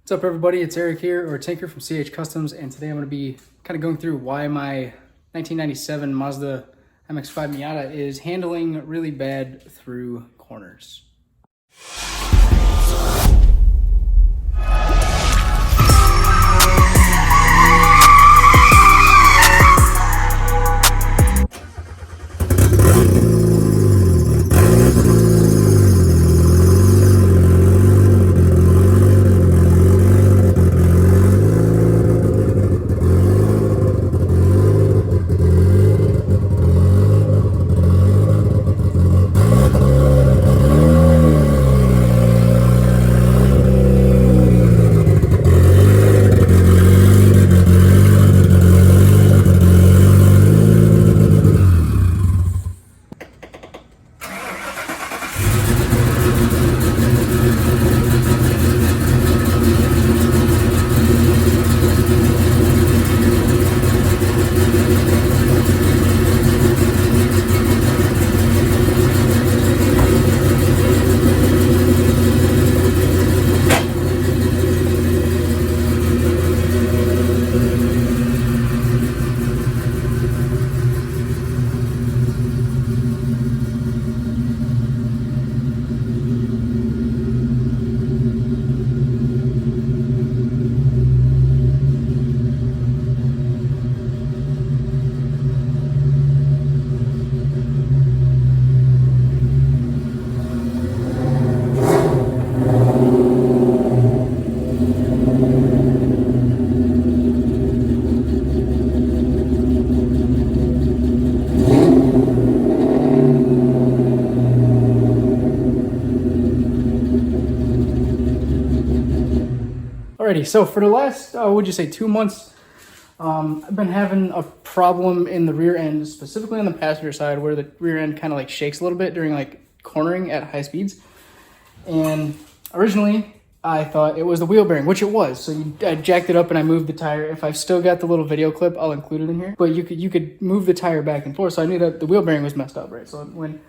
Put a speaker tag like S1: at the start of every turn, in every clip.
S1: What's up, everybody? It's Eric here, or Tinker from CH Customs, and today I'm going to be kind of going through why my 1997 Mazda MX-5 Miata is handling really bad through corners. Alrighty, so for the last, would you say 2 months, I've been having a problem in the rear end, specifically on the passenger side, where the rear end kind of like shakes a little bit during like cornering at high speeds. And originally, I thought it was the wheel bearing, which it was. So I jacked it up and I moved the tire. If I've still got the little video clip, I'll include it in here. But you could move the tire back and forth, so I knew that the wheel bearing was messed up, right? So I went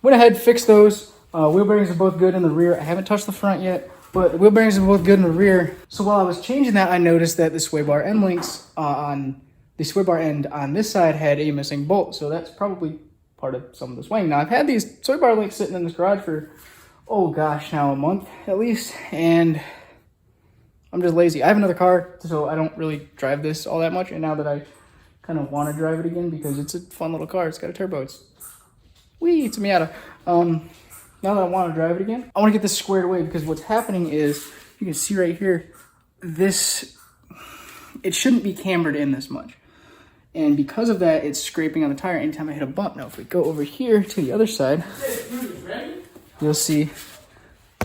S1: ahead, fixed those. Wheel bearings are both good in the rear. I haven't touched the front yet, but the wheel bearings are both good in the rear. So while I was changing that, I noticed that the sway bar end links on the sway bar end on this side had a missing bolt. So that's probably part of some of the swing. Now I've had these sway bar links sitting in this garage for, oh gosh, now a month at least. And I'm just lazy. I have another car, so I don't really drive this all that much. And now that I kind of want to drive it again because it's a fun little car. It's got a turbo. It's a Miata. Now that I want to drive it again, I want to get this squared away, because what's happening is, you can see right here, it shouldn't be cambered in this much. And because of that, it's scraping on the tire anytime I hit a bump. Now, if we go over here to the other side, you'll see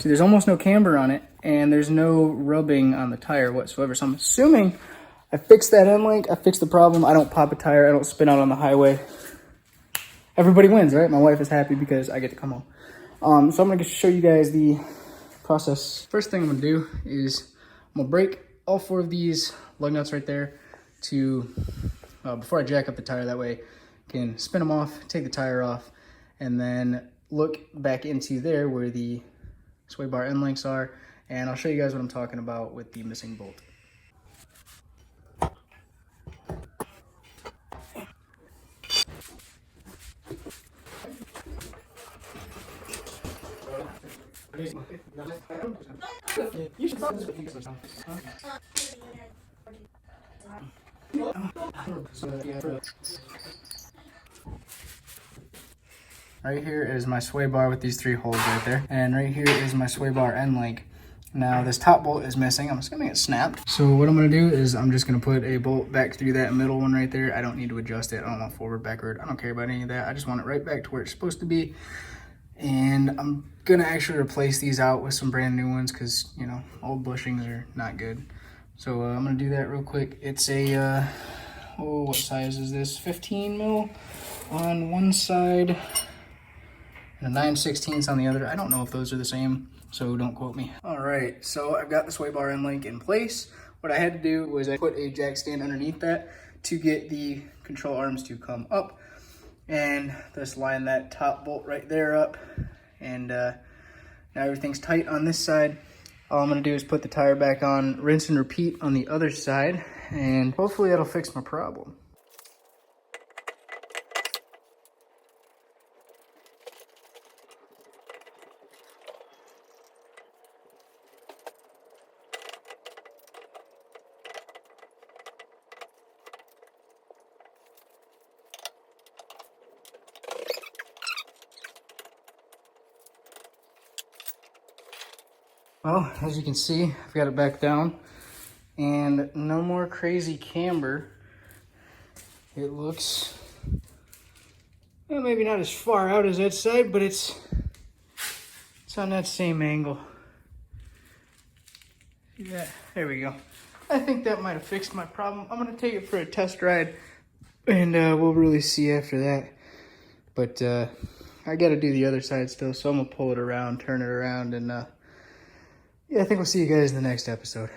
S1: there's almost no camber on it, and there's no rubbing on the tire whatsoever. So I'm assuming I fixed that end link, I fixed the problem, I don't pop a tire, I don't spin out on the highway. Everybody wins, right? My wife is happy because I get to come home. So I'm gonna show you guys the process. First thing I'm gonna do is I'm gonna break all 4 of these lug nuts right there before I jack up the tire. That way I can spin them off, take the tire off, and then look back into there where the sway bar end links are, and I'll show you guys what I'm talking about with the missing bolt. Right here is my sway bar with these 3 holes right there, and right here is my sway bar end link. Now this top bolt is missing. I'm assuming it snapped. So what I'm gonna do is I'm just gonna put a bolt back through that middle one right there. I don't need to adjust it. I don't want forward, backward. I don't care about any of that. I just want it right back to where it's supposed to be. And I'm gonna actually replace these out with some brand new ones, because, you know, old bushings are not good. So I'm gonna do that real quick. It's a, what size is this? 15 mil on one side and a 9/16 on the other. I don't know if those are the same, so don't quote me. All right, so I've got the sway bar end link in place. What I had to do was I put a jack stand underneath that to get the control arms to come up, and just line that top bolt right there up, and now everything's tight on this side. All I'm gonna do is put the tire back on, rinse and repeat on the other side, and hopefully that'll fix my problem. Well, as you can see, I've got it back down and no more crazy camber. It looks, well, maybe not as far out as that side, but it's on that same angle. Yeah, there we go. I think that might have fixed my problem. I'm gonna take it for a test ride and we'll really see after that. But I gotta do the other side still, so I'm gonna pull it around, turn it around, and yeah, I think we'll see you guys in the next episode.